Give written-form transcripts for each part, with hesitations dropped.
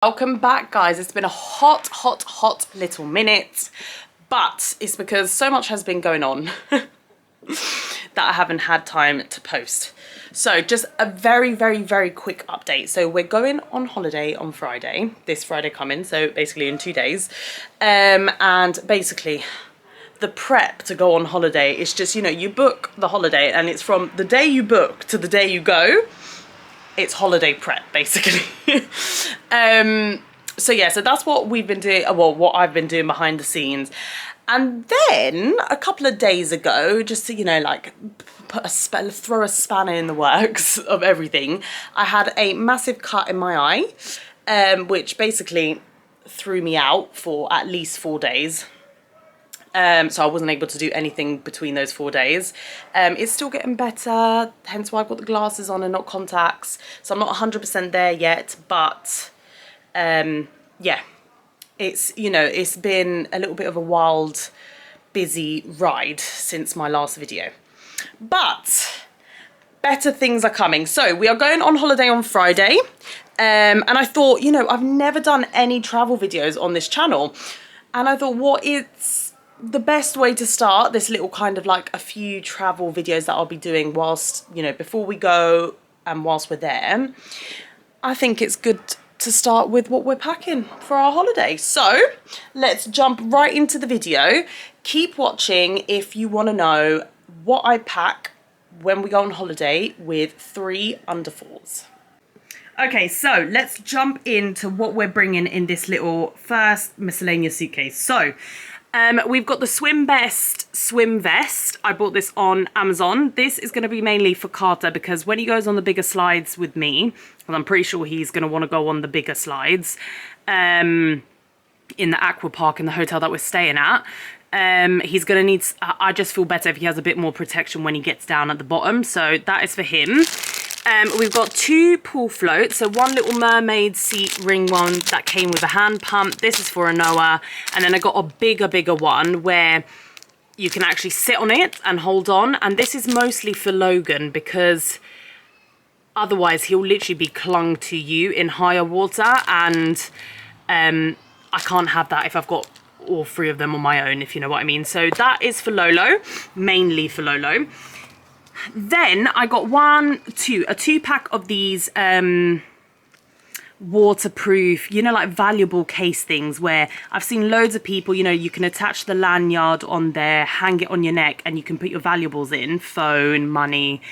Welcome back, guys. It's been a hot little minute, but it's because so much has been going on that I haven't had time to post. So just a very quick update. So we're going on holiday on Friday, this Friday coming, so basically in 2 days. And basically the prep to go on holiday is just, you know, you book the holiday and it's from the day you book to the day you go. It's holiday prep, basically. So yeah, so that's what we've been doing, well, what I've been doing behind the scenes. And then a couple of days ago, just to, you know, like throw a spanner in the works of everything, I had a massive cut in my eye, which basically threw me out for at least 4 days. So I wasn't able to do anything between those 4 days. It's still getting better, hence why I've got the glasses on and not contacts. So I'm not 100% there yet, but yeah, it's, you know, it's been a little bit of a wild, busy ride since my last video. But better things are coming. So we are going on holiday on Friday. And I thought, you know, I've never done any travel videos on this channel. And I thought, what is the best way to start this little kind of like a few travel videos that I'll be doing whilst, you know, before we go and whilst we're there. I think it's good to start with what we're packing for our holiday. So let's jump right into the video. Keep watching if you want to know what I pack when we go on holiday with 3 under-4s. Okay, so let's jump into what we're bringing in this little first miscellaneous suitcase. So we've got the Swim Best swim vest. I bought this on Amazon. This is going to be mainly for Carter because when he goes on the bigger slides with me, because I'm pretty sure he's going to want to go on the bigger slides in the aqua park in the hotel that we're staying at, he's going to need, I just feel better if he has a bit more protection when he gets down at the bottom. So that is for him. We've got 2 pool floats, so one little mermaid seat ring one that came with a hand pump. This is for Anoa, and then I got a bigger one where you can actually sit on it and hold on, and this is mostly for Logan because otherwise he'll literally be clung to you in higher water, and I can't have that if I've got all 3 of them on my own, if you know what I mean. So that is for Lolo, mainly for Lolo. Then I got a 2-pack of these waterproof, you know, like valuable case things where I've seen loads of people, you know, you can attach the lanyard on there, hang it on your neck, and you can put your valuables in, phone, money,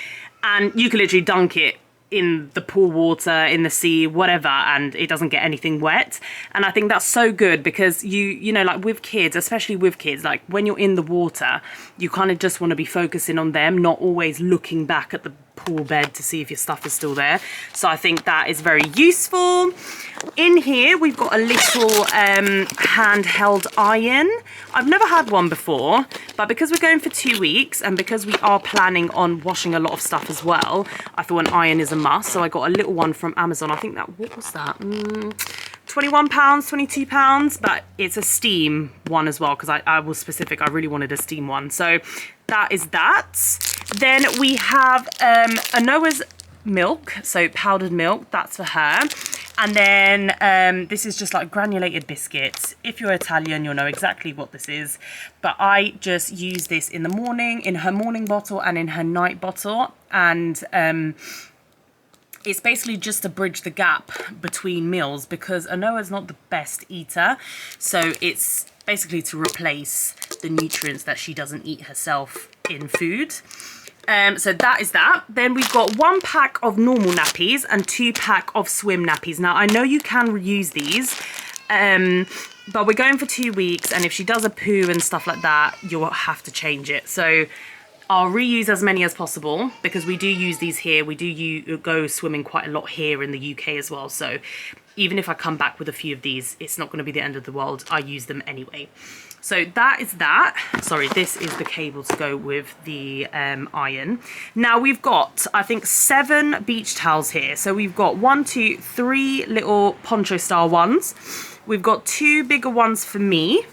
and you can literally dunk it in the pool water, in the sea, whatever, and it doesn't get anything wet. And I think that's so good because you know, like with kids, especially with kids, like when you're in the water, you kind of just want to be focusing on them, not always looking back at the pool bed to see if your stuff is still there. So I think that is very useful. In here we've got a little handheld iron. I've never had one before, but because we're going for 2 weeks and because we are planning on washing a lot of stuff as well, I thought an iron is a must. So I got a little one from Amazon. I think that, what was that? £21, £22, but it's a steam one as well because I was specific. I really wanted a steam one. So that is that. Then we have Anoa's milk, so powdered milk, that's for her. And then this is just like granulated biscuits. If you're Italian, you'll know exactly what this is. But I just use this in the morning, in her morning bottle and in her night bottle. And it's basically just to bridge the gap between meals because Anoa's not the best eater. So it's basically to replace the nutrients that she doesn't eat herself in food. So that is that. Then we've got 1 pack of normal nappies and 2 pack of swim nappies. Now I know you can reuse these, but we're going for 2 weeks, and if she does a poo and stuff like that, you'll have to change it. So I'll reuse as many as possible because we do use these here. We do go swimming quite a lot here in the UK as well. So even if I come back with a few of these, it's not going to be the end of the world. I use them anyway. So that is that. Sorry, this is the cable to go with the iron. Now we've got, I think, 7 beach towels here. So we've got 1, 2, 3 little poncho style ones. We've got 2 bigger ones for me.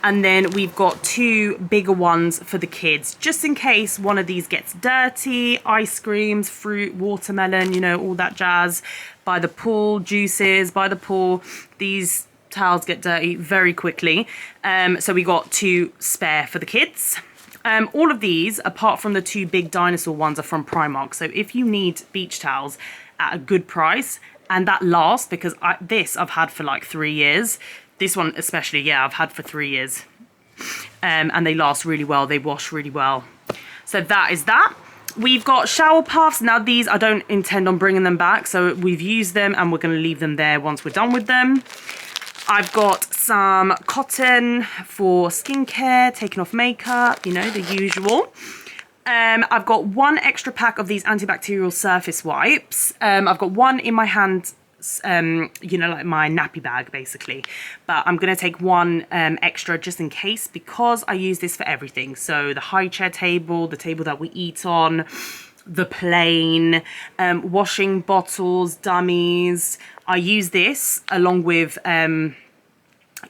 And then we've got 2 bigger ones for the kids, just in case one of these gets dirty, ice creams, fruit, watermelon, you know, all that jazz. by the pool, juices, by the pool. These towels get dirty very quickly. So we got 2 spare for the kids. All of these, apart from the 2 big dinosaur ones, are from Primark. So if you need beach towels at a good price, and that lasts, because this I've had for like 3 years. This one especially, yeah, I've had for 3 years. And they last really well. They wash really well. So that is that. We've got shower puffs. Now these, I don't intend on bringing them back. So we've used them and we're going to leave them there once we're done with them. I've got some cotton for skincare, taking off makeup, you know, the usual. I've got 1 extra pack of these antibacterial surface wipes. I've got 1 in my hand, you know, like my nappy bag basically, but I'm gonna take 1 extra just in case, because I use this for everything. So the high chair table, the table that we eat on, the plane, washing bottles, dummies. I use this along with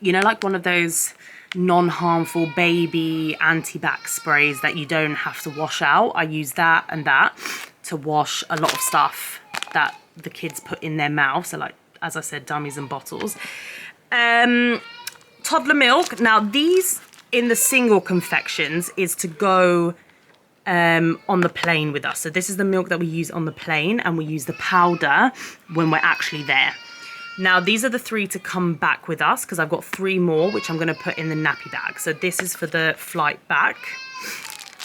you know, like one of those non-harmful baby anti-bac sprays that you don't have to wash out. I use that and that to wash a lot of stuff that the kids put in their mouth. So like, as I said, dummies and bottles. Toddler milk. Now these in the single confections is to go on the plane with us. So this is the milk that we use on the plane, and we use the powder when we're actually there. Now these are the 3 to come back with us, because I've got 3 more which I'm going to put in the nappy bag. So this is for the flight back.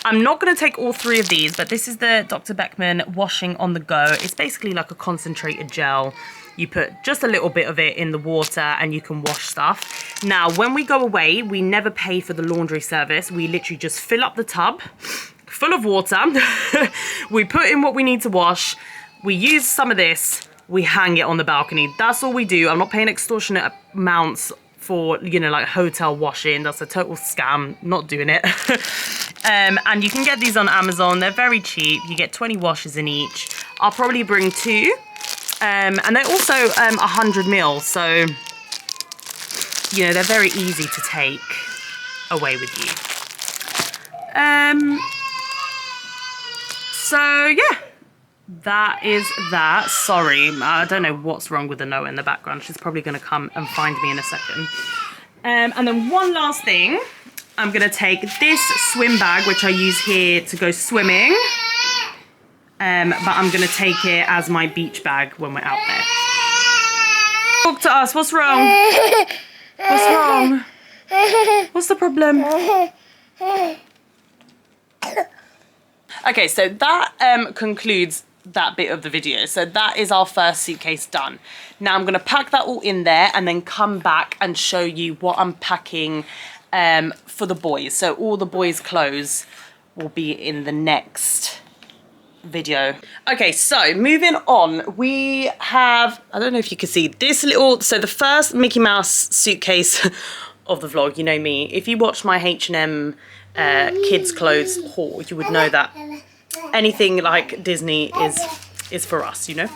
I'm not going to take all 3 of these, but this is the Dr. Beckman washing on the go. It's basically like a concentrated gel. You put just a little bit of it in the water and you can wash stuff. Now when we go away, we never pay for the laundry service. We literally just fill up the tub full of water. We put in what we need to wash. We use some of this. We hang it on the balcony. That's all we do. I'm not paying extortionate amounts for, you know, like hotel washing. That's a total scam. Not doing it. And you can get these on Amazon. They're very cheap. You get 20 washes in each. I'll probably bring 2. And they're also 100 ml. So, you know, they're very easy to take away with you. So, yeah. That is that. Sorry, I don't know what's wrong with Anoa in the background. She's probably going to come and find me in a second. And then one last thing. I'm going to take this swim bag, which I use here to go swimming. But I'm going to take it as my beach bag when we're out there. Talk to us. What's wrong? What's wrong? What's the problem? Okay, so that concludes that bit of the video. So that is our first suitcase done. Now I'm going to pack that all in there and then come back and show you what I'm packing for the boys. So all the boys' clothes will be in the next video. Okay, so moving on, we have, I don't know if you can see this little, so the first Mickey Mouse suitcase of the vlog, you know me, if you watch my H&M kids clothes haul, you would know that anything like Disney is for us, you know.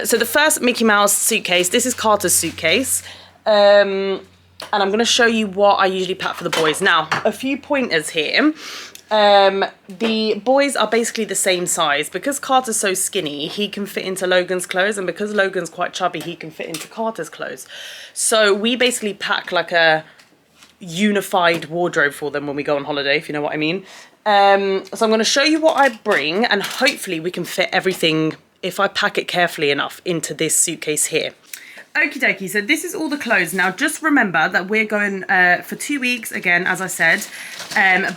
So the first Mickey Mouse suitcase, this is Carter's suitcase, and I'm going to show you what I usually pack for the boys. Now, a few pointers here. The boys are basically the same size. Because Carter's so skinny, he can fit into Logan's clothes, and because Logan's quite chubby, he can fit into Carter's clothes. So we basically pack like a unified wardrobe for them when we go on holiday, if you know what I mean. So I'm going to show you what I bring, and hopefully we can fit everything, if I pack it carefully enough, into this suitcase here. Okie dokie, so this is all the clothes. Now just remember that we're going for 2 weeks again, as I said,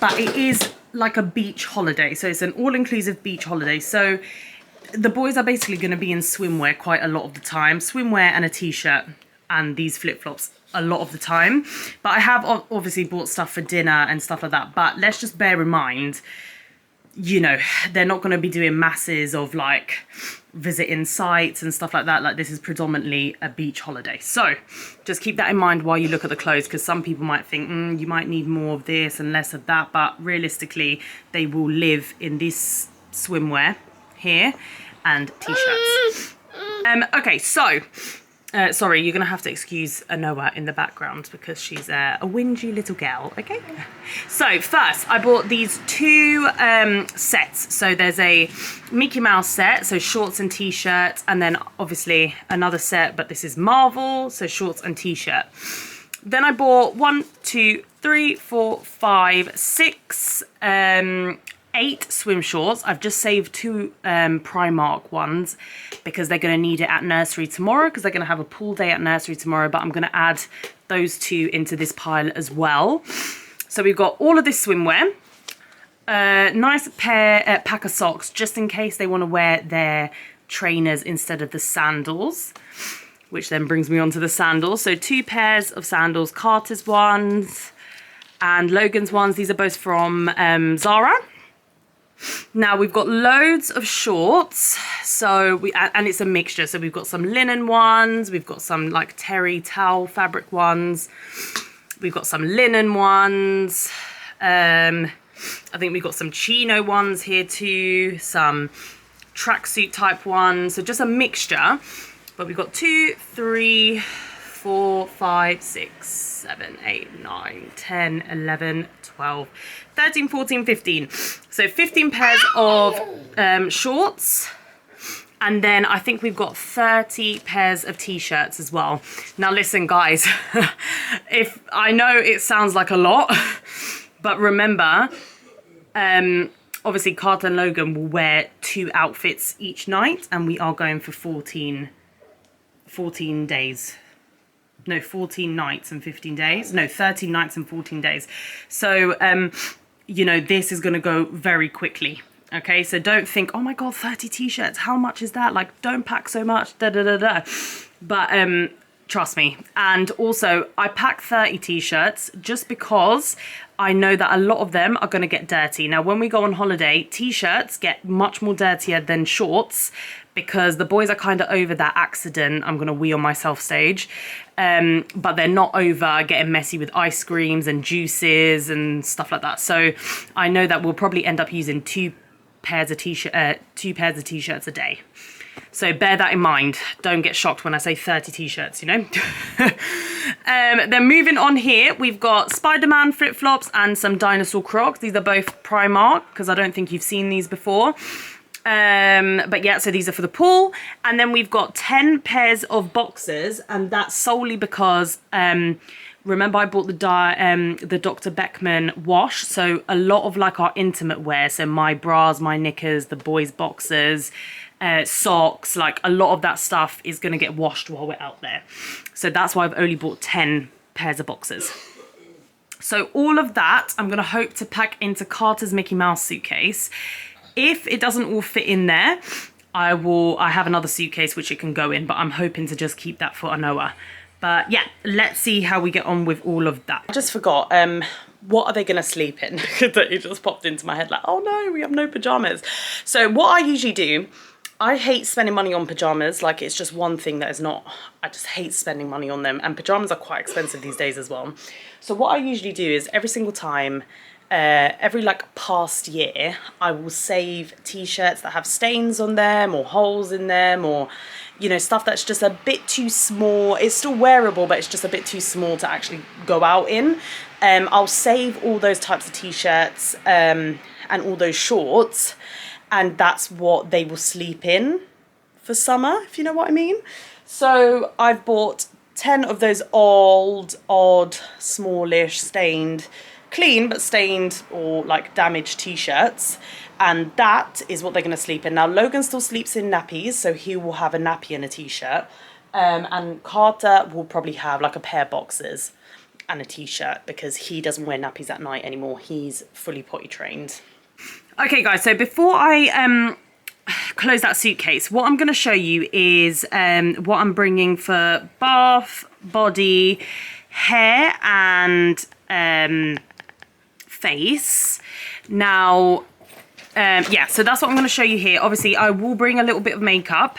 but it is like a beach holiday, so it's an all-inclusive beach holiday. So the boys are basically going to be in swimwear quite a lot of the time, swimwear and a t-shirt and these flip-flops a lot of the time. But I have obviously bought stuff for dinner and stuff like that, but let's just bear in mind, you know, they're not going to be doing masses of like visiting sites and stuff like that. Like, this is predominantly a beach holiday, so just keep that in mind while you look at the clothes, because some people might think you might need more of this and less of that, but realistically they will live in this swimwear here and t-shirts. Okay, so Sorry, you're going to have to excuse Anoa in the background because she's a whingy little girl, okay? So first, I bought these two sets. So there's a Mickey Mouse set, so shorts and t-shirt, and then obviously another set, but this is Marvel, so shorts and t-shirt. Then I bought 1, 2, 3, 4, 5, 6, 8 swim shorts. I've just saved 2 Primark ones because they're going to need it at nursery tomorrow because they're going to have a pool day at nursery tomorrow, but I'm going to add those 2 into this pile as well. So we've got all of this swimwear. Nice pack of socks just in case they want to wear their trainers instead of the sandals, which then brings me on to the sandals. So 2 pairs of sandals, Carter's ones and Logan's ones. These are both from Zara. Now we've got loads of shorts, so and it's a mixture. So we've got some linen ones, we've got some like terry towel fabric ones, we've got some linen ones. I think we've got some chino ones here too, some tracksuit type ones. So just a mixture. But we've got 2, 3, 4, 5, 6, 7, 8, 9, 10, 11, 12, 13, 14, 15. So 15 pairs of shorts. And then I think we've got 30 pairs of t-shirts as well. Now listen, guys, if I know it sounds like a lot, but remember, obviously Carter and Logan will wear 2 outfits each night, and we are going for 14 days. No, 14 nights and 15 days. No, 13 nights and 14 days. So, you know, this is going to go very quickly. Okay, so don't think, oh my God, 30 t-shirts. How much is that? Like, don't pack so much. Da da da da. But trust me. And also, I pack 30 t-shirts just because I know that a lot of them are going to get dirty. Now, when we go on holiday, t-shirts get much more dirtier than shorts because the boys are kind of over that accident, I'm going to wee on myself stage. But they're not over getting messy with ice creams and juices and stuff like that. So I know that we'll probably end up using 2 pairs of t-shirts a day. So bear that in mind. Don't get shocked when I say 30 t-shirts, you know. Then moving on here, we've got Spider-Man flip-flops and some dinosaur Crocs. These are both Primark because I don't think you've seen these before. But yeah, so these are for the pool. And then we've got 10 pairs of boxers, and that's solely because remember I bought the Dr. Beckman wash. So a lot of like our intimate wear, so my bras, my knickers, the boys' boxers, socks, like a lot of that stuff is going to get washed while we're out there. So that's why I've only bought 10 pairs of boxers. So all of that I'm going to hope to pack into Carter's Mickey Mouse suitcase. If it doesn't all fit in there, I have another suitcase which it can go in, but I'm hoping to just keep that for Anoa. But yeah, let's see how we get on with all of that. I just forgot, what are they going to sleep in? It just popped into my head like, oh no, we have no pajamas. So what I usually do, I hate spending money on pajamas. Like, it's just one thing that is not, I just hate spending money on them. And pajamas are quite expensive these days as well. So what I usually do is every single time, every like past year, I will save t-shirts that have stains on them or holes in them, or, you know, stuff that's just a bit too small. It's still wearable, but it's just a bit too small to actually go out in. I'll save all those types of t-shirts and all those shorts, and that's what they will sleep in for summer, if you know what I mean. So I've bought 10 of those old, odd, smallish, stained, clean but stained or like damaged t-shirts, and that is what they're going to sleep in. Now Logan still sleeps in nappies, so he will have a nappy and a t-shirt, and Carter will probably have like a pair of boxers and a t-shirt because he doesn't wear nappies at night anymore. He's fully potty trained. Okay guys, so before I close that suitcase, what I'm going to show you is what I'm bringing for bath, body, hair and face. Now yeah, so that's what I'm going to show you here. Obviously I will bring a little bit of makeup,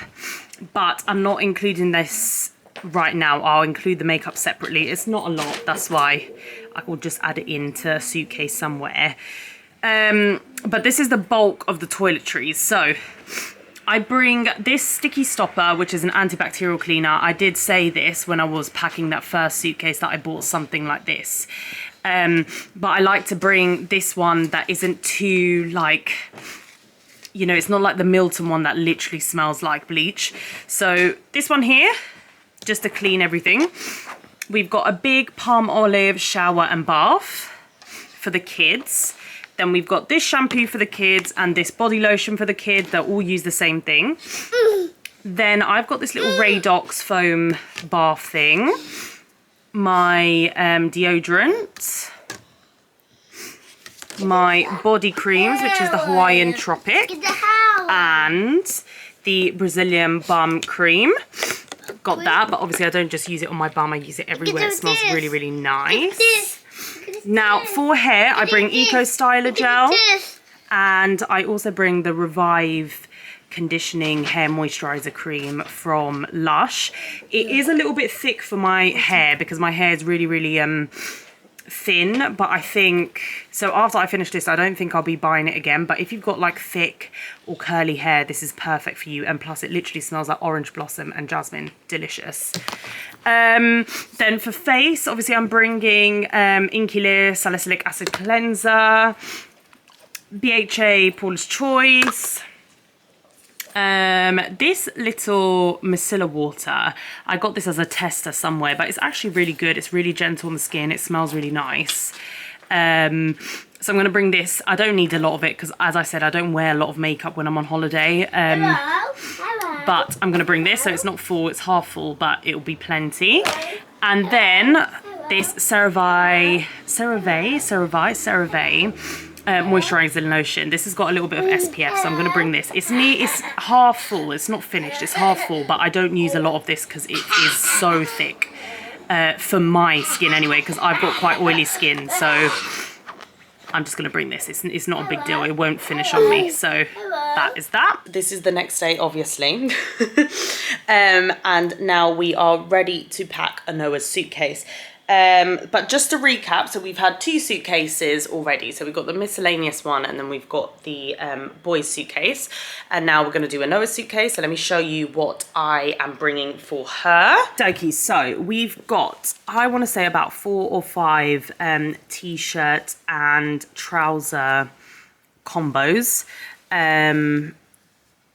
but I'm not including this right now. I'll include the makeup separately. It's not a lot, that's why I will just add it into a suitcase somewhere. But this is the bulk of the toiletries. So I bring this sticky stopper, which is an antibacterial cleaner. I did say this when I was packing that first suitcase that I bought something like this. But I like to bring this one that isn't too like, you know, it's not like the Milton one that literally smells like bleach. So this one here, just to clean everything. We've got a big palm olive shower and bath for the kids. Then we've got this shampoo for the kids and this body lotion for the kid. They all use the same thing. Then I've got this little Radox foam bath thing. My deodorant. My body creams, which is the Hawaiian Tropic. And the Brazilian bum cream. Got that, but obviously I don't just use it on my bum. I use it everywhere. It smells really, really nice. Now, for hair, I bring Eco Styler Gel, and I also bring the Revive Conditioning Hair Moisturizer Cream from Lush. It is a little bit thick for my hair because my hair is really, really thin, but I think, so after I finish this, I don't think I'll be buying it again, but if you've got like thick or curly hair, this is perfect for you, and plus it literally smells like orange blossom and jasmine. Delicious. Then for face, obviously I'm bringing Inkilir Salicylic Acid Cleanser, BHA Paula's Choice, this little micellar water. I got this as a tester somewhere, but it's actually really good. It's really gentle on the skin. It smells really nice. So I'm going to bring this. I don't need a lot of it because, as I said, I don't wear a lot of makeup when I'm on holiday. Hello. But I'm going to bring this, so it's not full, it's half full, but it'll be plenty. And then this CeraVe moisturizing lotion. This has got a little bit of SPF, so I'm going to bring this. It's half full. It's not finished. It's half full, but I don't use a lot of this because it is so thick for my skin anyway, because I've got quite oily skin, so I'm just going to bring this. It's not a big deal. It won't finish on me, so that is that. This is the next day, obviously. And now we are ready to pack Anoa's suitcase. But just to recap, so we've had 2 suitcases already. So we've got the miscellaneous one, and then we've got the boys suitcase, and now we're going to do Anoa's suitcase. So let me show you what I am bringing for her. Okay, so we've got, I want to say about 4 or 5 t-shirt and trouser combos.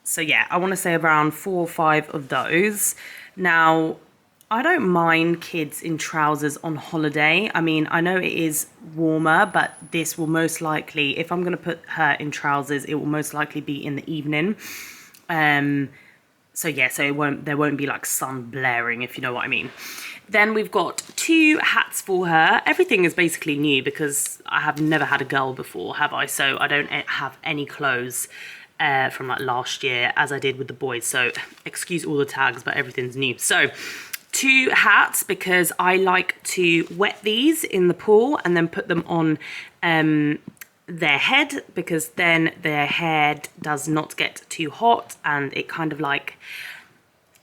So yeah, I want to say around 4 or 5 of those. Now, I don't mind kids in trousers on holiday. I mean, I know it is warmer, but this will most likely, if I'm going to put her in trousers, it will most likely be in the evening. So yeah, so there won't be like sun blaring, if you know what I mean. Then we've got 2 hats for her. Everything is basically new because I have never had a girl before, have I? So I don't have any clothes from like last year as I did with the boys. So excuse all the tags, but everything's new. So 2 hats because I like to wet these in the pool and then put them on their head, because then their head does not get too hot and it kind of like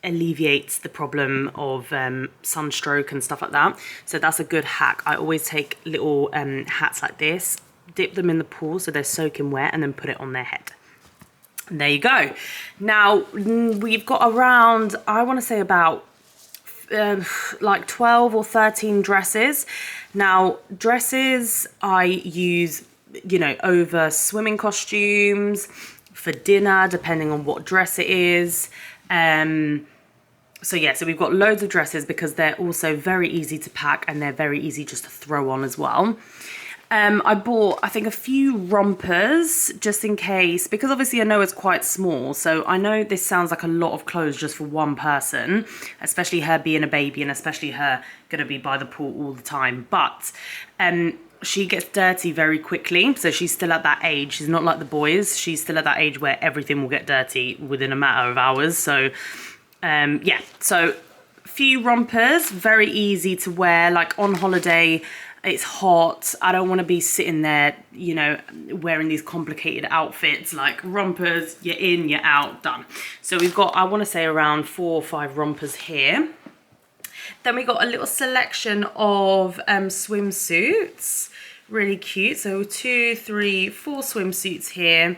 alleviates the problem of sunstroke and stuff like that. So that's a good hack. I always take little hats like this, dip them in the pool so they're soaking wet, and then put it on their head. And there you go. Now we've got around, I want to say about like 12 or 13 dresses. Now dresses I use, you know, over swimming costumes, for dinner, depending on what dress it is. So yeah, so we've got loads of dresses because they're also very easy to pack and they're very easy just to throw on as well. I bought, I think, a few rompers just in case, because obviously I know it's quite small. So I know this sounds like a lot of clothes just for one person, especially her being a baby and especially her going to be by the pool all the time. But she gets dirty very quickly. So she's still at that age. She's not like the boys. She's still at that age where everything will get dirty within a matter of hours. So yeah, so a few rompers, very easy to wear, like on holiday. It's hot. I don't want to be sitting there, you know, wearing these complicated outfits. Like rompers, you're in, you're out, done. So we've got, I want to say, around 4 or 5 rompers here. Then we got a little selection of swimsuits, really cute. So 2, 3, 4 swimsuits here.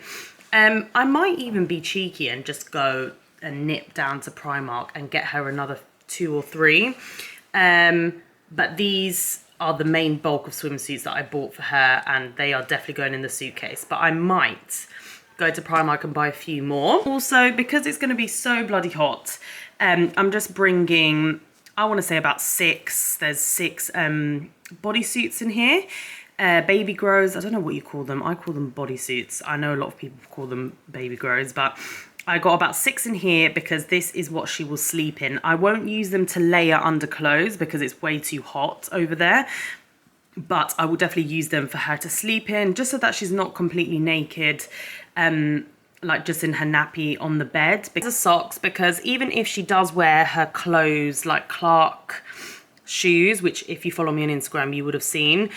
I might even be cheeky and just go and nip down to Primark and get her another 2 or 3. But these are the main bulk of swimsuits that I bought for her, and they are definitely going in the suitcase. But I might go to Primark and buy a few more. Also, because it's going to be so bloody hot, I'm just bringing, I want to say about 6. There's 6 bodysuits in here. Baby grows, I don't know what you call them. I call them bodysuits. I know a lot of people call them baby grows, but I got about 6 in here because this is what she will sleep in. I won't use them to layer under clothes because it's way too hot over there. But I will definitely use them for her to sleep in, just so that she's not completely naked, like just in her nappy on the bed. Because of socks, because even if she does wear her clothes like Clark shoes, which if you follow me on Instagram you would have seen,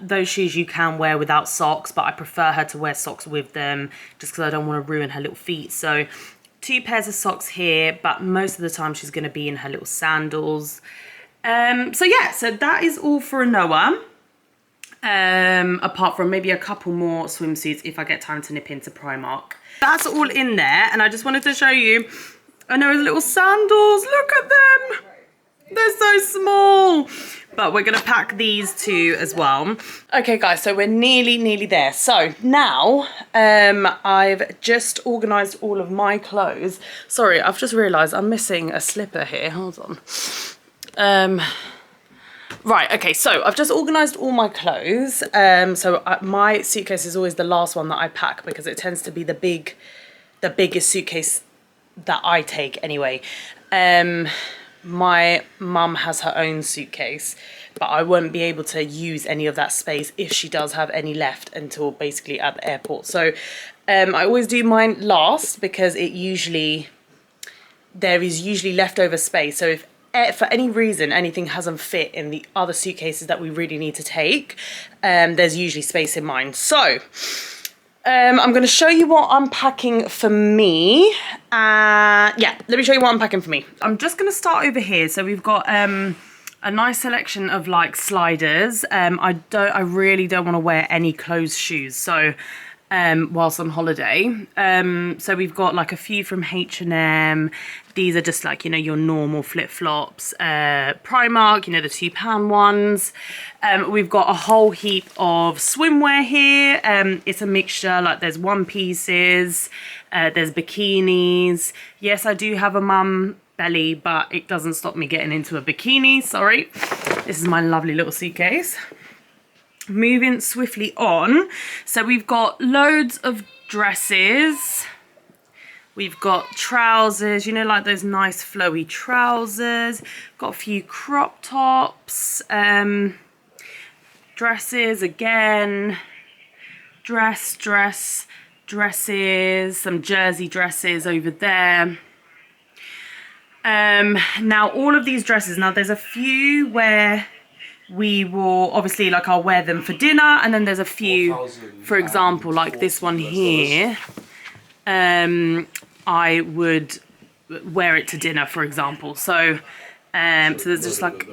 those shoes you can wear without socks, but I prefer her to wear socks with them just because I don't want to ruin her little feet. So 2 pairs of socks here, but most of the time she's going to be in her little sandals. So yeah, so that is all for Anoa. Apart from maybe a couple more swimsuits if I get time to nip into Primark. That's all in there, and I just wanted to show you Anoa's little sandals. Look at them. They're so small. But we're going to pack these 2 as well. Okay, guys, so we're nearly there. So now I've just organised all of my clothes. Sorry, I've just realised I'm missing a slipper here. Hold on. Right, okay, so I've just organised all my clothes. My suitcase is always the last one that I pack because it tends to be the biggest suitcase that I take anyway. My mum has her own suitcase, but I won't be able to use any of that space if she does have any left until basically at the airport. So I always do mine last because there is usually leftover space. So if for any reason anything hasn't fit in the other suitcases that we really need to take, there's usually space in mine. So I'm going to show you what I'm packing for me. Yeah, let me show you what I'm packing for me. I'm just going to start over here. So we've got a nice selection of like sliders. I really don't want to wear any closed shoes. So whilst on holiday. So we've got like a few from H&M. These are just like, you know, your normal flip-flops. Primark, you know, the £2 ones. We've got a whole heap of swimwear here. It's a mixture, like there's one pieces, there's bikinis. Yes, I do have a mum belly, but it doesn't stop me getting into a bikini, sorry. This is my lovely little suitcase. Moving swiftly on, so we've got loads of dresses, we've got trousers, you know, like those nice flowy trousers, got a few crop tops, dresses again, dresses, some jersey dresses over there. Now all of these dresses, now there's a few where we will obviously, like, I'll wear them for dinner, and then there's a few, for example, like this one here, I would wear it to dinner, for example. So so there's just like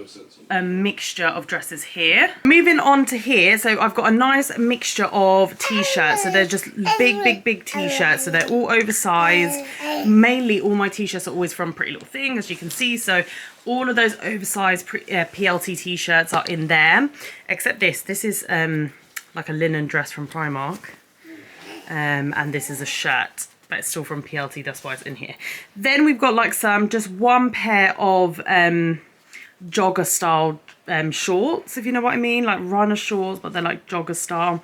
a mixture of dresses here. Moving on to here, so I've got a nice mixture of t-shirts. So they're just big t-shirts. So they're all oversized. Mainly all my t-shirts are always from Pretty Little Thing, as you can see. So all of those oversized PLT t-shirts are in there, except this. This is like a linen dress from Primark. And this is a shirt, but it's still from PLT, that's why it's in here. Then we've got like just one pair of jogger style shorts, if you know what I mean, like runner shorts, but they're like jogger style.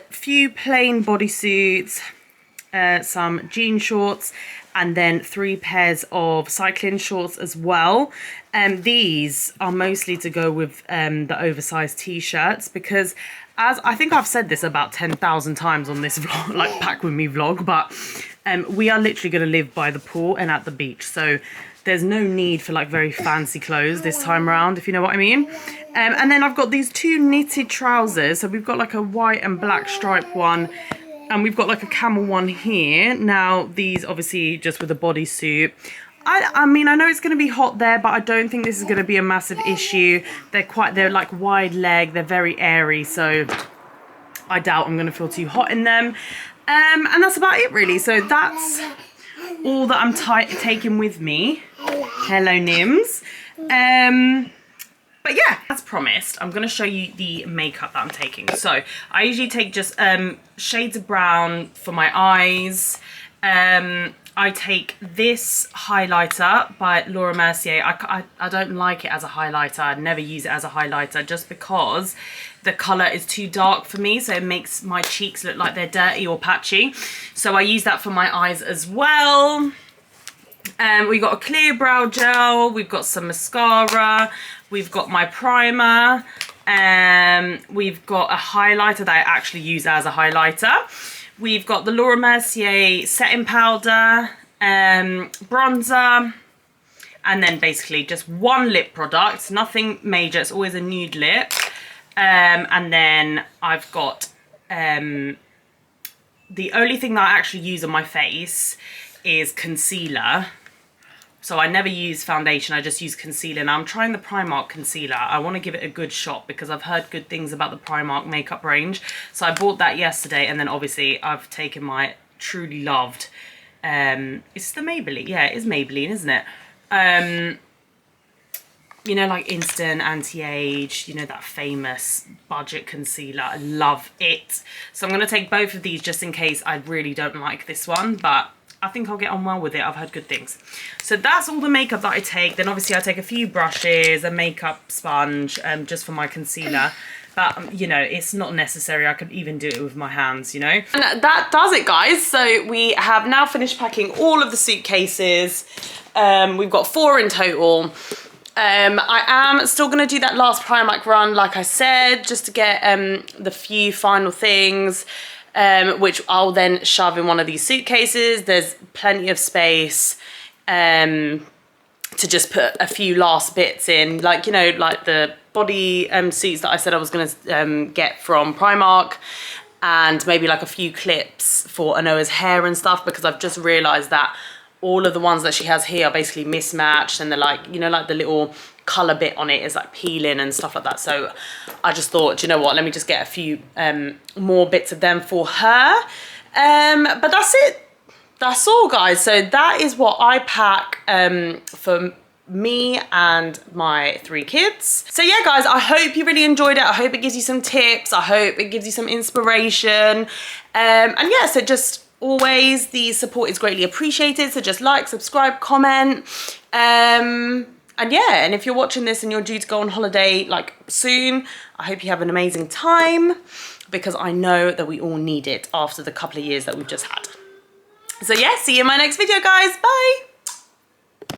Few plain bodysuits, some jean shorts, and then 3 pairs of cycling shorts as well. These are mostly to go with the oversized t-shirts, because as I think I've said this about 10,000 times on this vlog, like Pack With Me vlog, but we are literally going to live by the pool and at the beach. So there's no need for like very fancy clothes this time around, if you know what I mean. And then I've got these 2 knitted trousers. So we've got like a white and black stripe one, and we've got like a camel one here. Now these obviously just with a bodysuit. I mean, I know it's going to be hot there, but I don't think this is going to be a massive issue. They're like wide leg, they're very airy, so I doubt I'm going to feel too hot in them. And that's about it really. So that's all that I'm taking with me. Hello, Nims. But yeah, as promised, I'm going to show you the makeup that I'm taking. So I usually take just shades of brown for my eyes. I take this highlighter by Laura Mercier. I don't like it as a highlighter. I'd never use it as a highlighter just because the colour is too dark for me. So it makes my cheeks look like they're dirty or patchy. So I use that for my eyes as well. We've got a clear brow gel. We've got some mascara. We've got my primer. We've got a highlighter that I actually use as a highlighter. We've got the Laura Mercier setting powder, bronzer, and then basically just one lip product, nothing major, it's always a nude lip. And then I've got, the only thing that I actually use on my face is concealer. So I never use foundation, I just use concealer. Now I'm trying the Primark concealer. I want to give it a good shot because I've heard good things about the Primark makeup range. So I bought that yesterday, and then obviously I've taken my truly loved, it's the Maybelline, yeah it is Maybelline, isn't it? You know, like instant anti-age, you know, that famous budget concealer. I love it. So I'm going to take both of these just in case I really don't like this one, but I think I'll get on well with it. I've heard good things. So that's all the makeup that I take. Then obviously I take a few brushes, a makeup sponge, just for my concealer. But, you know, it's not necessary. I could even do it with my hands, you know. And that does it, guys. So we have now finished packing all of the suitcases. We've got 4 in total. I am still going to do that last Primark run, like I said, just to get the few final things. Which I'll then shove in one of these suitcases. There's plenty of space to just put a few last bits in, like, you know, like the body suits that I said I was going to get from Primark, and maybe like a few clips for Anoa's hair and stuff, because I've just realised that all of the ones that she has here are basically mismatched, and they're like, you know, like the little colour bit on it is like peeling and stuff like that. So I just thought, do you know what, let me just get a few more bits of them for her. But that's it. That's all, guys. So that is what I pack for me and my 3 kids. So yeah, guys, I hope you really enjoyed it. I hope it gives you some tips. I hope it gives you some inspiration. And yeah, so just always, the support is greatly appreciated. So just like, subscribe, comment. And yeah, and if you're watching this and you're due to go on holiday like soon, I hope you have an amazing time, because I know that we all need it after the couple of years that we've just had. So yeah, see you in my next video, guys. Bye.